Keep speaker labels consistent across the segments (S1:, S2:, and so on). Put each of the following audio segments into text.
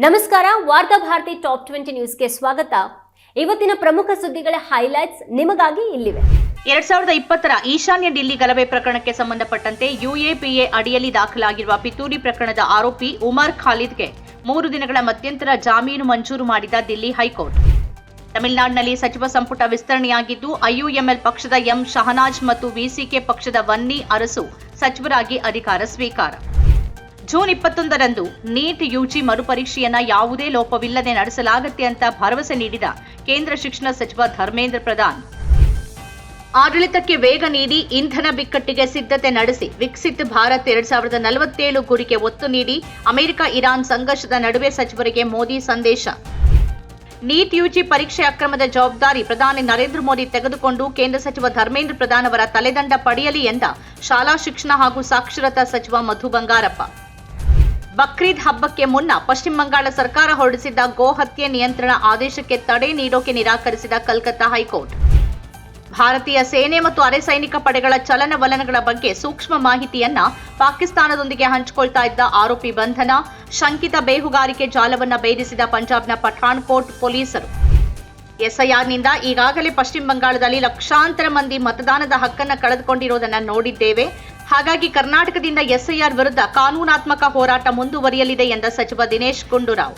S1: ನಮಸ್ಕಾರ. ವಾರ್ತಾ ಭಾರತಿ ಟಾಪ್ 20 ನ್ಯೂಸ್ಗೆ ಸ್ವಾಗತ. ಇವತ್ತಿನ ಪ್ರಮುಖ ಸುದ್ದಿಗಳ ಹೈಲೈಟ್ಸ್ ನಿಮಗಾಗಿ ಇಲ್ಲಿವೆ.
S2: 2020ರ ಈಶಾನ್ಯ ದಿಲ್ಲಿ ಗಲಭೆ ಪ್ರಕರಣಕ್ಕೆ ಸಂಬಂಧಪಟ್ಟಂತೆ ಯುಎಪಿಎ ಅಡಿಯಲ್ಲಿ ದಾಖಲಾಗಿರುವ ಪಿತೂರಿ ಪ್ರಕರಣದ ಆರೋಪಿ ಉಮರ್ ಖಾಲಿದ್ಗೆ 3 ದಿನಗಳ ಮಧ್ಯಂತರ ಜಾಮೀನು ಮಂಜೂರು ಮಾಡಿದ ದಿಲ್ಲಿ ಹೈಕೋರ್ಟ್. ತಮಿಳುನಾಡಿನಲ್ಲಿ ಸಚಿವ ಸಂಪುಟ ವಿಸ್ತರಣೆಯಾಗಿದ್ದು ಐಯುಎಂಎಲ್ ಪಕ್ಷದ ಎಂ ಶಹನಾಜ್ ಮತ್ತು ವಿಸಿಕೆ ಪಕ್ಷದ ವನ್ನಿ ಅರಸು ಸಚಿವರಾಗಿ ಅಧಿಕಾರ ಸ್ವೀಕಾರ. ಜೂನ್ 21ರಂದು ನೀಟ್ ಯುಜಿ ಮರುಪರೀಕ್ಷೆಯನ್ನ ಯಾವುದೇ ಲೋಪವಿಲ್ಲದೆ ನಡೆಸಲಾಗುತ್ತೆ ಅಂತ ಭರವಸೆ ನೀಡಿದ ಕೇಂದ್ರ ಶಿಕ್ಷಣ ಸಚಿವ ಧರ್ಮೇಂದ್ರ ಪ್ರಧಾನ್. ಆಡಳಿತಕ್ಕೆ ವೇಗ ನೀಡಿ ಇಂಧನ ಬಿಕ್ಕಟ್ಟಿಗೆ ಸಿದ್ಧತೆ ನಡೆಸಿ ವಿಕಸಿತ್ ಭಾರತ್ 2047 ಗುರಿಗೆ ಒತ್ತು ನೀಡಿ ಅಮೆರಿಕ ಇರಾನ್ ಸಂಘರ್ಷದ ನಡುವೆ ಸಚಿವರಿಗೆ ಮೋದಿ ಸಂದೇಶ. ನೀಟ್ ಯುಜಿ ಪರೀಕ್ಷೆ ಅಕ್ರಮದ ಜವಾಬ್ದಾರಿ ಪ್ರಧಾನಿ ನರೇಂದ್ರ ಮೋದಿ ತೆಗೆದುಕೊಂಡು ಕೇಂದ್ರ ಸಚಿವ ಧರ್ಮೇಂದ್ರ ಪ್ರಧಾನ್ ಅವರ ತಲೆದಂಡ ಪಡೆಯಲಿ ಎಂದ ಶಾಲಾ ಶಿಕ್ಷಣ ಹಾಗೂ ಸಾಕ್ಷರತಾ ಸಚಿವ ಮಧು ಬಂಗಾರಪ್ಪ. ಬಕ್ರೀದ್ ಹಬ್ಬಕ್ಕೆ ಮುನ್ನ ಪಶ್ಚಿಮ ಬಂಗಾಳ ಸರ್ಕಾರ ಹೊರಡಿಸಿದ್ದ ಗೋ ಹತ್ಯೆ ನಿಯಂತ್ರಣ ಆದೇಶಕ್ಕೆ ತಡೆ ನೀಡೋಕೆ ನಿರಾಕರಿಸಿದ ಕಲ್ಕತ್ತಾ ಹೈಕೋರ್ಟ್. ಭಾರತೀಯ ಸೇನೆ ಮತ್ತು ಅರೆ ಸೈನಿಕ ಪಡೆಗಳ ಚಲನವಲನಗಳ ಬಗ್ಗೆ ಸೂಕ್ಷ್ಮ ಮಾಹಿತಿಯನ್ನ ಪಾಕಿಸ್ತಾನದೊಂದಿಗೆ ಹಂಚಿಕೊಳ್ತಾ ಇದ್ದ ಆರೋಪಿ ಬಂಧನ. ಶಂಕಿತ ಬೇಹುಗಾರಿಕೆ ಜಾಲವನ್ನ ಭೇದಿಸಿದ ಪಂಜಾಬ್ನ ಪಠಾಣ್ಕೋಟ್ ಪೊಲೀಸರು. ಎಸ್ಐಆರ್ನಿಂದ ಈಗಾಗಲೇ ಪಶ್ಚಿಮ ಬಂಗಾಳದಲ್ಲಿ ಲಕ್ಷಾಂತರ ಮಂದಿ ಮತದಾನದ ಹಕ್ಕನ್ನು ಕಳೆದುಕೊಂಡಿರೋದನ್ನ ನೋಡಿದ್ದೇವೆ. ಹಾಗಾಗಿ ಕರ್ನಾಟಕದಿಂದ ಎಸ್ಐಆರ್ ವಿರುದ್ಧ ಕಾನೂನಾತ್ಮಕ ಹೋರಾಟ ಮುಂದುವರಿಯಲಿದೆ ಎಂದ ಸಚಿವ ದಿನೇಶ್ ಗುಂಡೂರಾವ್.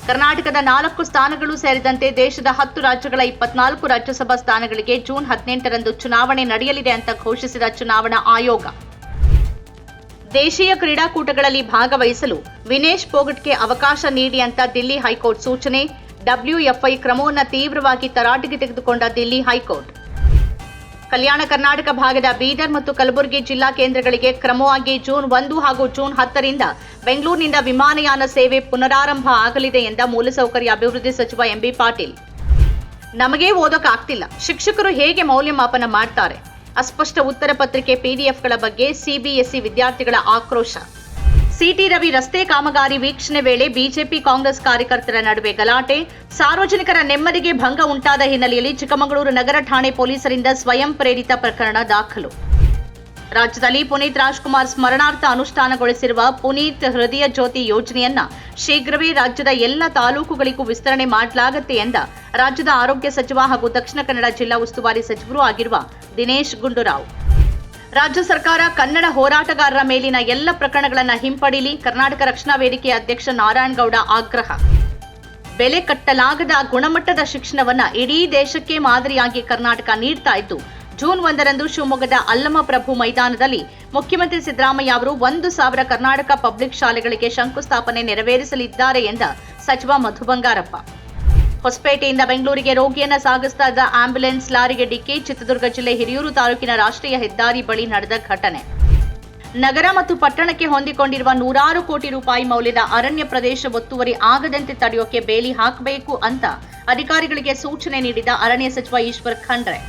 S2: ಕರ್ನಾಟಕದ 4 ಸ್ಥಾನಗಳು ಸೇರಿದಂತೆ ದೇಶದ 10 ರಾಜ್ಯಗಳ 24 ರಾಜ್ಯಸಭಾ ಸ್ಥಾನಗಳಿಗೆ ಜೂನ್ 18ರಂದು ಚುನಾವಣೆ ನಡೆಯಲಿದೆ ಅಂತ ಘೋಷಿಸಿದ ಚುನಾವಣಾ ಆಯೋಗ. ದೇಶೀಯ ಕ್ರೀಡಾಕೂಟಗಳಲ್ಲಿ ಭಾಗವಹಿಸಲು ವಿನೇಶ್ ಫೋಗಟ್ಗೆ ಅವಕಾಶ ನೀಡಿ ಅಂತ ದಿಲ್ಲಿ ಹೈಕೋರ್ಟ್ ಸೂಚನೆ. ಡಬ್ಲ್ಯೂಎಫ್ಐ ಕ್ರಮವನ್ನು ತೀವ್ರವಾಗಿ ತರಾಟೆಗೆ ತೆಗೆದುಕೊಂಡ ದಿಲ್ಲಿ ಹೈಕೋರ್ಟ್. ಕಲ್ಯಾಣ ಕರ್ನಾಟಕ ಭಾಗದ ಬೀದರ್ ಮತ್ತು ಕಲಬುರಗಿ ಜಿಲ್ಲಾ ಕೇಂದ್ರಗಳಿಗೆ ಕ್ರಮವಾಗಿ ಜೂನ್ 1 ಹಾಗೂ ಜೂನ್ 10ರಿಂದ ಬೆಂಗಳೂರಿನಿಂದ ವಿಮಾನಯಾನ ಸೇವೆ ಪುನರಾರಂಭ ಆಗಲಿದೆ ಎಂದ ಮೂಲಸೌಕರ್ಯ ಅಭಿವೃದ್ಧಿ ಸಚಿವ ಎಂಬಿ ಪಾಟೀಲ್. ನಮಗೇ ಓದೋಕ್ಕಾಗ್ತಿಲ್ಲ, ಶಿಕ್ಷಕರು ಹೇಗೆ ಮೌಲ್ಯಮಾಪನ ಮಾಡ್ತಾರೆ? ಅಸ್ಪಷ್ಟ ಉತ್ತರ ಪತ್ರಿಕೆ ಪಿಡಿಎಫ್ಗಳ ಬಗ್ಗೆ ಸಿಬಿಎಸ್ಇ ವಿದ್ಯಾರ್ಥಿಗಳ ಆಕ್ರೋಶ. ಸಿಟಿ ರವಿ ರಸ್ತೆ ಕಾಮಗಾರಿ ವೀಕ್ಷಣೆ ವೇಳೆ ಬಿಜೆಪಿ ಕಾಂಗ್ರೆಸ್ ಕಾರ್ಯಕರ್ತರ ನಡುವೆ ಗಲಾಟೆ. ಸಾರ್ವಜನಿಕರ ನೆಮ್ಮದಿಗೆ ಭಂಗ ಉಂಟಾದ ಹಿನ್ನೆಲೆಯಲ್ಲಿ ಚಿಕ್ಕಮಗಳೂರು ನಗರ ಠಾಣೆ ಪೊಲೀಸರಿಂದ ಸ್ವಯಂ ಪ್ರೇರಿತ ಪ್ರಕರಣ ದಾಖಲು. ರಾಜ್ಯದಲ್ಲಿ ಪುನೀತ್ ರಾಜ್ಕುಮಾರ್ ಸ್ಮರಣಾರ್ಥ ಅನುಷ್ಠಾನಗೊಳಿಸಿರುವ ಪುನೀತ್ ಹೃದಯ ಜ್ಯೋತಿ ಯೋಜನೆಯನ್ನ ಶೀಘ್ರವೇ ರಾಜ್ಯದ ಎಲ್ಲ ತಾಲೂಕುಗಳಿಗೂ ವಿಸ್ತರಣೆ ಮಾಡಲಾಗುತ್ತೆ ಎಂದ ರಾಜ್ಯದ ಆರೋಗ್ಯ ಸಚಿವ ಹಾಗೂ ದಕ್ಷಿಣ ಕನ್ನಡ ಜಿಲ್ಲಾ ಉಸ್ತುವಾರಿ ಸಚಿವರೂ ಆಗಿರುವ ದಿನೇಶ್ ಗುಂಡೂರಾವ್. ರಾಜ್ಯ ಸರ್ಕಾರ ಕನ್ನಡ ಹೋರಾಟಗಾರರ ಮೇಲಿನ ಎಲ್ಲ ಪ್ರಕರಣಗಳನ್ನು ಹಿಂಪಡೀಲಿ. ಕರ್ನಾಟಕ ರಕ್ಷಣಾ ವೇದಿಕೆ ಅಧ್ಯಕ್ಷ ನಾರಾಯಣಗೌಡ ಆಗ್ರಹ. ಬೆಲೆ ಕಟ್ಟಲಾಗದ ಗುಣಮಟ್ಟದ ಶಿಕ್ಷಣವನ್ನ ಇಡೀ ದೇಶಕ್ಕೆ ಮಾದರಿಯಾಗಿ ಕರ್ನಾಟಕ ನೀಡ್ತಾ ಇದ್ದು, ಜೂನ್ 1ರಂದು ಶಿವಮೊಗ್ಗದ ಅಲ್ಲಮಪ್ರಭು ಮೈದಾನದಲ್ಲಿ ಮುಖ್ಯಮಂತ್ರಿ ಸಿದ್ದರಾಮಯ್ಯ ಅವರು 1,000 ಕರ್ನಾಟಕ ಪಬ್ಲಿಕ್ ಶಾಲೆಗಳಿಗೆ ಶಂಕುಸ್ಥಾಪನೆ ನೆರವೇರಿಸಲಿದ್ದಾರೆ ಎಂದ ಸಚಿವ ಮಧು ಬಂಗಾರಪ್ಪ. ಹೊಸಪೇಟೆಯಿಂದ ಬೆಂಗಳೂರಿಗೆ ರೋಗಿಯನ್ನ ಸಾಗಿಸ್ತಾ ಇದ್ದ ಆಂಬ್ಯುಲೆನ್ಸ್ ಲಾರಿಗೆ ಡಿಕ್ಕಿ. ಚಿತ್ರದುರ್ಗ ಜಿಲ್ಲೆ ಹಿರಿಯೂರು ತಾಲೂಕಿನ ರಾಷ್ಟ್ರೀಯ ಹೆದ್ದಾರಿ ಬಳಿ ನಡೆದ ಘಟನೆ. ನಗರ ಮತ್ತು ಪಟ್ಟಣಕ್ಕೆ ಹೊಂದಿಕೊಂಡಿರುವ 100 ಕೋಟಿ ರೂಪಾಯಿ ಮೌಲ್ಯದ ಅರಣ್ಯ ಪ್ರದೇಶ ಒತ್ತುವರಿ ಆಗದಂತೆ ತಡೆಯೋಕೆ ಬೇಲಿ ಹಾಕಬೇಕು ಅಂತ ಅಧಿಕಾರಿಗಳಿಗೆ ಸೂಚನೆ ನೀಡಿದ ಅರಣ್ಯ ಸಚಿವ ಈಶ್ವರ್ ಖಂಡ್ರೆ.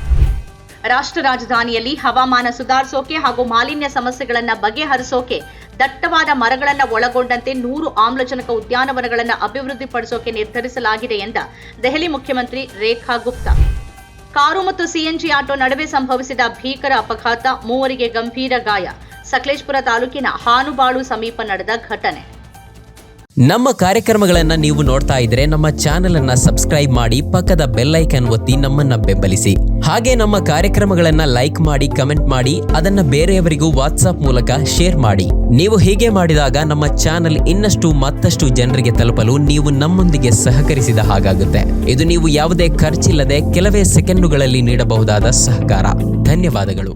S2: ರಾಷ್ಟ್ರ ರಾಜಧಾನಿಯಲ್ಲಿ ಹವಾಮಾನ ಸುಧಾರಿಸೋಕೆ ಹಾಗೂ ಮಾಲಿನ್ಯ ಸಮಸ್ಯೆಗಳನ್ನು ಬಗೆಹರಿಸೋಕೆ ದಟ್ಟವಾದ ಮರಗಳನ್ನು ಒಳಗೊಂಡಂತೆ 100 ಆಮ್ಲಜನಕ ಉದ್ಯಾನವನಗಳನ್ನು ಅಭಿವೃದ್ಧಿಪಡಿಸೋಕೆ ನಿರ್ಧರಿಸಲಾಗಿದೆ ಎಂದ ದೆಹಲಿ ಮುಖ್ಯಮಂತ್ರಿ ರೇಖಾ ಗುಪ್ತಾ. ಕಾರು ಮತ್ತು ಸಿಎನ್ಜಿ ಆಟೋ ನಡುವೆ ಸಂಭವಿಸಿದ ಭೀಕರ ಅಪಘಾತ, 3 ಗಂಭೀರ ಗಾಯ. ಸಕಲೇಶಪುರ ತಾಲೂಕಿನ ಹಾನುಬಾಳು ಸಮೀಪ ನಡೆದ ಘಟನೆ.
S3: ನಮ್ಮ ಕಾರ್ಯಕ್ರಮಗಳನ್ನ ನೀವು ನೋಡ್ತಾ ಇದ್ರೆ ನಮ್ಮ ಚಾನೆಲ್ ಅನ್ನ ಸಬ್ಸ್ಕ್ರೈಬ್ ಮಾಡಿ, ಪಕ್ಕದ ಬೆಲ್ ಐಕಾನ್ ಒತ್ತಿ ನಮ್ಮನ್ನ ಬೆಂಬಲಿಸಿ. ಹಾಗೆ ನಮ್ಮ ಕಾರ್ಯಕ್ರಮಗಳನ್ನ ಲೈಕ್ ಮಾಡಿ, ಕಮೆಂಟ್ ಮಾಡಿ, ಅದನ್ನ ಬೇರೆಯವರಿಗೂ ವಾಟ್ಸ್ಆಪ್ ಮೂಲಕ ಶೇರ್ ಮಾಡಿ. ನೀವು ಹೀಗೆ ಮಾಡಿದಾಗ ನಮ್ಮ ಚಾನೆಲ್ ಇನ್ನಷ್ಟು ಮತ್ತಷ್ಟು ಜನರಿಗೆ ತಲುಪಲು ನೀವು ನಮ್ಮೊಂದಿಗೆ ಸಹಕರಿಸಿದ ಹಾಗಾಗುತ್ತೆ. ಇದು ನೀವು ಯಾವುದೇ ಖರ್ಚಿಲ್ಲದೆ ಕೆಲವೇ ಸೆಕೆಂಡುಗಳಲ್ಲಿ ನೀಡಬಹುದಾದ ಸಹಕಾರ. ಧನ್ಯವಾದಗಳು.